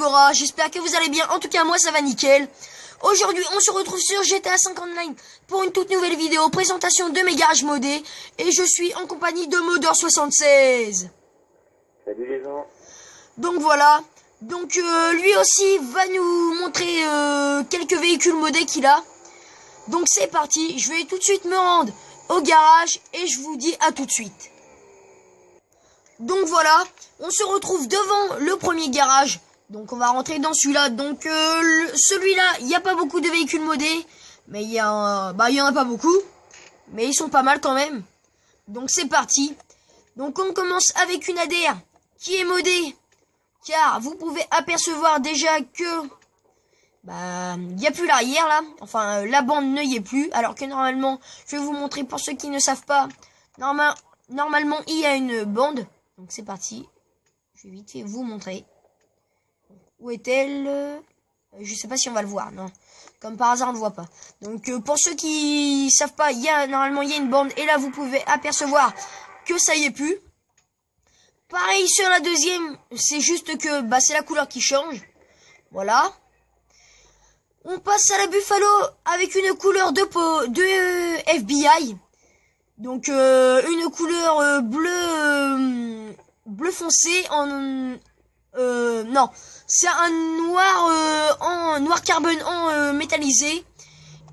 Laura, j'espère que vous allez bien. En tout cas, moi ça va nickel. Aujourd'hui, on se retrouve sur GTA V Online pour une toute nouvelle vidéo, présentation de mes garages modés. Et je suis en compagnie de Modeur76. Salut les gens. Donc voilà. Donc lui aussi va nous montrer quelques véhicules modés qu'il a. Donc c'est parti, je vais tout de suite me rendre au garage et je vous dis à tout de suite. Donc voilà, on se retrouve devant le premier garage. Donc on va rentrer dans celui-là. Donc celui-là, il n'y a pas beaucoup de véhicules modés, mais il y en a pas beaucoup, mais ils sont pas mal quand même. Donc c'est parti. Donc on commence avec une ADR qui est modée, car vous pouvez apercevoir déjà que il n'y a plus l'arrière là. Enfin la bande ne y est plus, alors que normalement, je vais vous montrer pour ceux qui ne savent pas. Normalement il y a une bande. Donc c'est parti. Je vais vite fait vous montrer. Où est-elle? Je sais pas si on va le voir, non. Comme par hasard, on le voit pas. Donc pour ceux qui savent pas, normalement il y a une bande et là vous pouvez apercevoir que ça y est plus. Pareil sur la deuxième, c'est juste que c'est la couleur qui change. Voilà. On passe à la Buffalo avec une couleur de FBI. Donc une couleur bleu foncé en non, c'est un noir en noir carbone en métallisé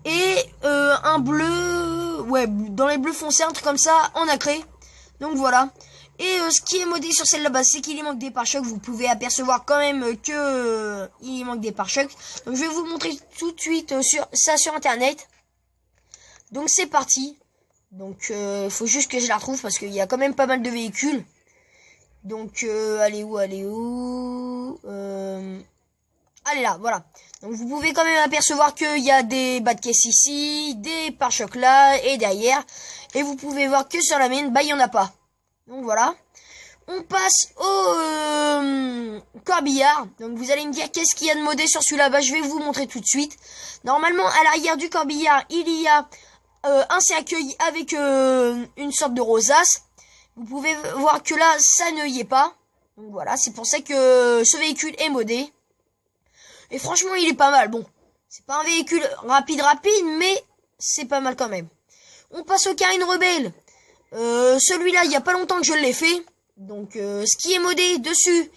et un bleu dans les bleus foncés, un truc comme ça en nacré. Donc voilà. Et ce qui est modé sur celle-là, c'est qu'il y manque des pare-chocs. Vous pouvez apercevoir quand même que il y manque des pare-chocs. Donc je vais vous montrer tout de suite sur internet. Donc c'est parti. Donc faut juste que je la retrouve parce qu'il y a quand même pas mal de véhicules. Donc allez où allez là, voilà. Donc vous pouvez quand même apercevoir qu'il y a des bas de caisse ici, des pare-chocs là et derrière. Et vous pouvez voir que sur la mienne, il y en a pas. Donc voilà. On passe au corbillard. Donc vous allez me dire qu'est-ce qu'il y a de modé sur celui-là. Je vais vous montrer tout de suite. Normalement à l'arrière du corbillard, il y a un cercueil avec une sorte de rosace. Vous pouvez voir que là, ça ne y est pas. Donc voilà, c'est pour ça que ce véhicule est modé. Et franchement, il est pas mal. Bon, c'est pas un véhicule rapide, mais c'est pas mal quand même. On passe au Carine Rebelle. Celui-là, il y a pas longtemps que je l'ai fait. Donc, ce qui est modé dessus,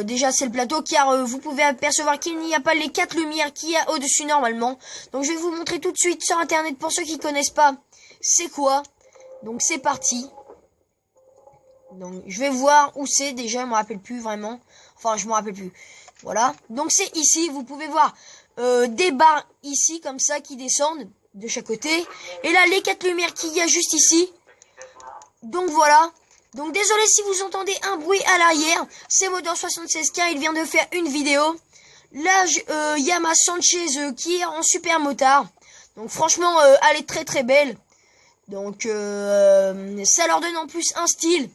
déjà c'est le plateau, car vous pouvez apercevoir qu'il n'y a pas les 4 lumières qu'il y a au-dessus normalement. Donc, je vais vous montrer tout de suite sur internet pour ceux qui connaissent pas. C'est quoi? Donc c'est parti. Donc je vais voir où c'est déjà, je me rappelle plus vraiment. Enfin je me rappelle plus. Voilà. Donc c'est ici, vous pouvez voir des barres ici comme ça qui descendent de chaque côté. Et là les 4 lumières qu'il y a juste ici. Donc voilà. Donc désolé si vous entendez un bruit à l'arrière. C'est Modeur76 car il vient de faire une vidéo. Là il y a ma Sanchez qui est en super motard. Donc franchement elle est très très belle. Donc ça leur donne en plus un style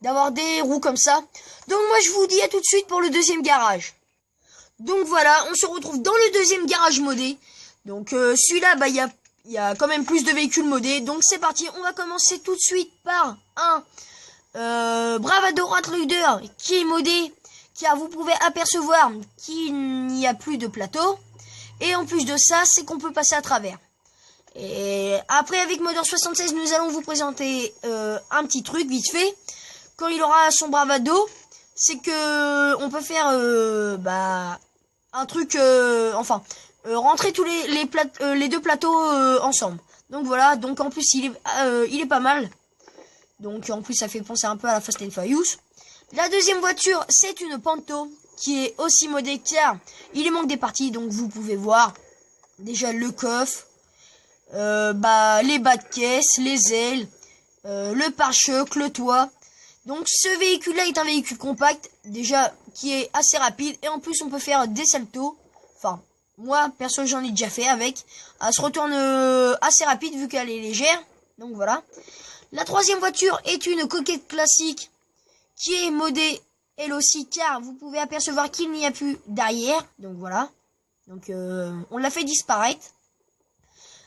d'avoir des roues comme ça. Donc moi je vous dis à tout de suite pour le deuxième garage. Donc voilà, on se retrouve dans le deuxième garage modé. Donc celui-là, il y a quand même plus de véhicules modés. Donc c'est parti, on va commencer tout de suite par un Bravado Intruder qui est modé, car vous pouvez apercevoir qu'il n'y a plus de plateau. Et en plus de ça, c'est qu'on peut passer à travers. Et après avec Modeur76 nous allons vous présenter un petit truc vite fait. Quand il aura son bravado, c'est que on peut faire un truc rentrer tous les deux plateaux ensemble. Donc voilà, donc en plus il est pas mal. Donc en plus ça fait penser un peu à la Fast and Furious. La deuxième voiture, c'est une Panto qui est aussi modée car il manque des parties. Donc vous pouvez voir déjà le coffre. Les bas de caisse, les ailes, le pare-choc, le toit. Donc ce véhicule-là est un véhicule compact, déjà qui est assez rapide. Et en plus on peut faire des saltos. Enfin, moi perso j'en ai déjà fait avec. Elle se retourne assez rapide vu qu'elle est légère. Donc voilà. La troisième voiture est une coquette classique qui est modée elle aussi car vous pouvez apercevoir qu'il n'y a plus d'arrière. Donc voilà. Donc on l'a fait disparaître.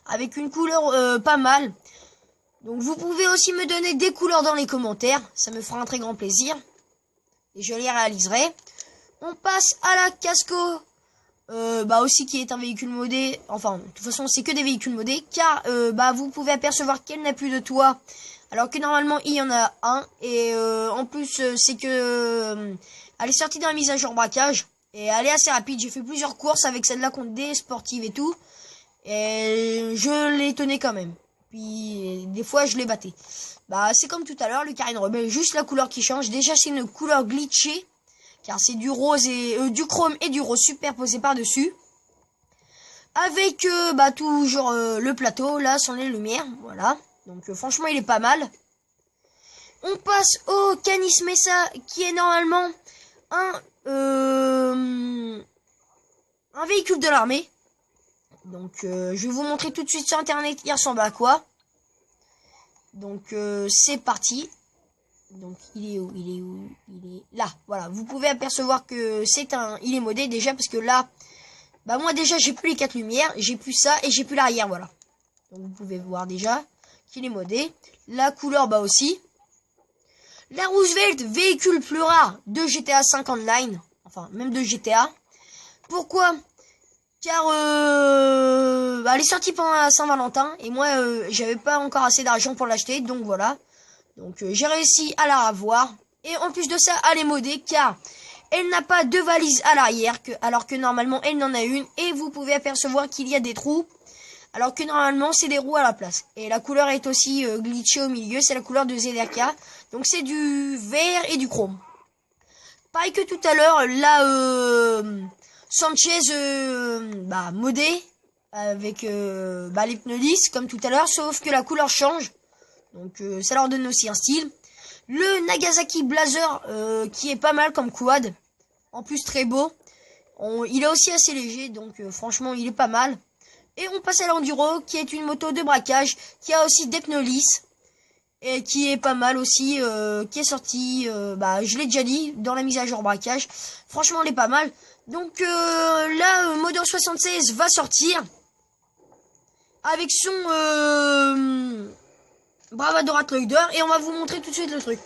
Avec une couleur pas mal. Donc vous pouvez aussi me donner des couleurs dans les commentaires. Ça me fera un très grand plaisir. Et je les réaliserai. On passe à la Casco. Bah aussi qui est un véhicule modé. Enfin, de toute façon, c'est que des véhicules modés. Car, bah, vous pouvez apercevoir qu'elle n'a plus de toit. Alors que normalement, il y en a un. Et en plus, c'est que... elle est sortie dans la mise à jour braquage. Et elle est assez rapide. J'ai fait plusieurs courses avec celle-là contre des sportives et tout. Et je les tenais quand même. Puis des fois je les battais. Bah c'est comme tout à l'heure, le Carène Rebelle, juste la couleur qui change. Déjà c'est une couleur glitchée. Car c'est du rose et du chrome et du rose superposé par-dessus. Avec bah toujours le plateau, là sans les lumières. Voilà. Donc franchement il est pas mal. On passe au Canis Mesa qui est normalement un véhicule de l'armée. Donc je vais vous montrer tout de suite sur internet il ressemble à quoi. Donc c'est parti. Donc il est où? Il est là. Voilà, vous pouvez apercevoir que il est modé déjà parce que là bah moi déjà j'ai plus les 4 lumières, j'ai plus ça et j'ai plus l'arrière, voilà. Donc vous pouvez voir déjà qu'il est modé. La couleur bah aussi. La Roosevelt, véhicule plus rare de GTA 5 Online, enfin même de GTA. Pourquoi? Car elle est sortie pendant la Saint-Valentin et moi j'avais pas encore assez d'argent pour l'acheter, donc voilà. Donc j'ai réussi à la avoir et en plus de ça elle est modée car elle n'a pas de valise à l'arrière alors que normalement elle n'en a une et vous pouvez apercevoir qu'il y a des trous alors que normalement c'est des roues à la place. Et la couleur est aussi glitchée au milieu, c'est la couleur de ZRK, donc c'est du vert et du chrome. Pareil que tout à l'heure, là Sanchez bah modé avec bah, les pneus lisses comme tout à l'heure, sauf que la couleur change. Donc ça leur donne aussi un style. Le Nagasaki Blazer qui est pas mal comme quad. En plus très beau. Il est aussi assez léger, donc franchement il est pas mal. Et on passe à l'Enduro qui est une moto de braquage qui a aussi des pneus lisses. Et qui est pas mal aussi, qui est sorti, bah je l'ai déjà dit, dans la mise à jour braquage. Franchement elle est pas mal. Donc là, Modeur 76 va sortir avec son Bravado Ratloider et on va vous montrer tout de suite le truc.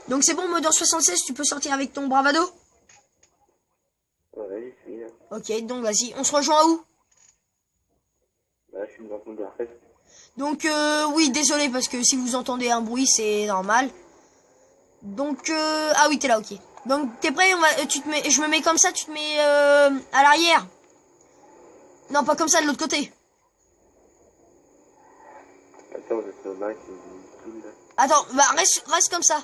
Donc c'est bon, Modeur 76, tu peux sortir avec ton Bravado? Ouais, je suis là. Ok, donc vas-y, on se rejoint où? Bah, je suis devant ton garage. Donc oui, désolé parce que si vous entendez un bruit, c'est normal. Donc ah oui, t'es là, ok. Donc t'es prêt? Je me mets comme ça, tu te mets à l'arrière. Non, pas comme ça, de l'autre côté. Attends, je suis mal, c'est tout là. Attends, bah reste comme ça.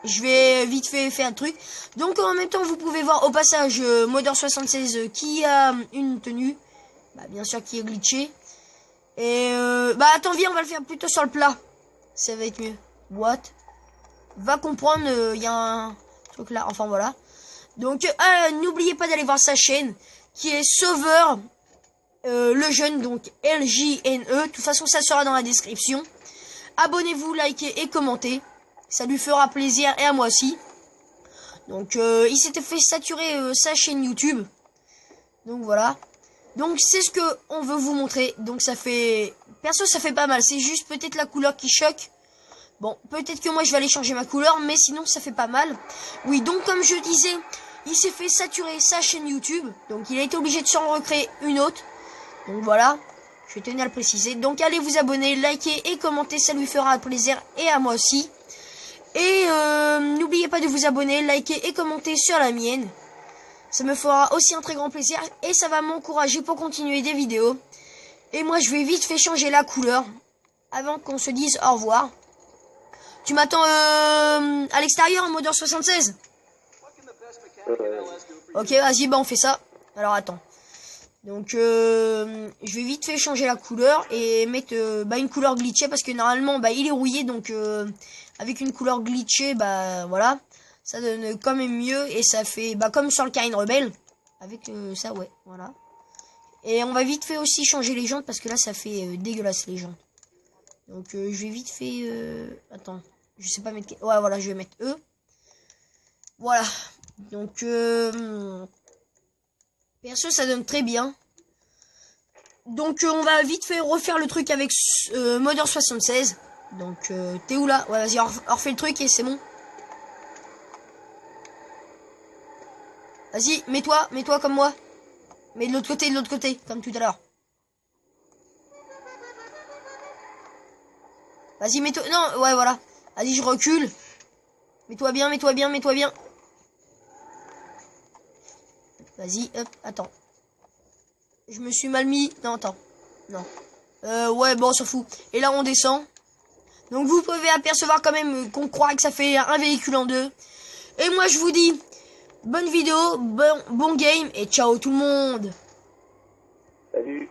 Je vais vite fait faire un truc. Donc en même temps, vous pouvez voir au passage Modeur 76 qui a une tenue. Bah bien sûr qui est glitché. Et bah attends, viens, on va le faire plutôt sur le plat. Ça va être mieux. What? Va comprendre, il y a un truc là. Enfin voilà. Donc n'oubliez pas d'aller voir sa chaîne qui est Sauveur le jeune, donc LJNE. De toute façon, ça sera dans la description. Abonnez-vous, likez et commentez. Ça lui fera plaisir et à moi aussi. Donc il s'était fait saturer sa chaîne YouTube. Donc voilà. Donc c'est ce que on veut vous montrer. Donc ça fait... Perso ça fait pas mal. C'est juste peut-être la couleur qui choque. Bon, peut-être que moi je vais aller changer ma couleur. Mais sinon ça fait pas mal. Oui, donc comme je disais, il s'est fait saturer sa chaîne YouTube. Donc il a été obligé de s'en recréer une autre. Donc voilà. Je tenais à le préciser. Donc allez vous abonner, liker et commenter. Ça lui fera plaisir et à moi aussi. Et n'oubliez pas de vous abonner, liker et commenter sur la mienne. Ça me fera aussi un très grand plaisir et ça va m'encourager pour continuer des vidéos. Et moi je vais vite fait changer la couleur avant qu'on se dise au revoir. Tu m'attends à l'extérieur en Modeur 76? Ok, vas-y, bah on fait ça. Alors attends. Donc je vais vite fait changer la couleur et mettre bah, une couleur glitchée parce que normalement bah, il est rouillé, donc avec une couleur glitchée, bah voilà, ça donne quand même mieux et ça fait bah comme sur le Carène Rebelle avec ça, ouais, voilà. Et on va vite fait aussi changer les jantes parce que là ça fait dégueulasse les jantes. Donc je vais vite fait attends, je sais pas mettre, ouais voilà, je vais mettre E. Voilà. Donc perso ça donne très bien. Donc on va vite fait refaire le truc avec Modeur 76. Donc t'es où là? Ouais, vas-y, on refait le truc et c'est bon. Vas-y, mets-toi comme moi. Mais de l'autre côté, comme tout à l'heure. Vas-y, mets-toi... Non, ouais, voilà. Vas-y, je recule. Mets-toi bien, mets-toi bien, mets-toi bien. Vas-y, hop, attends. Je me suis mal mis. Non, attends. Non. Ouais, bon, on s'en fout. Et là, on descend. Donc, vous pouvez apercevoir quand même qu'on croit que ça fait un véhicule en deux. Et moi, je vous dis, bonne vidéo, bon game, et ciao tout le monde. Salut.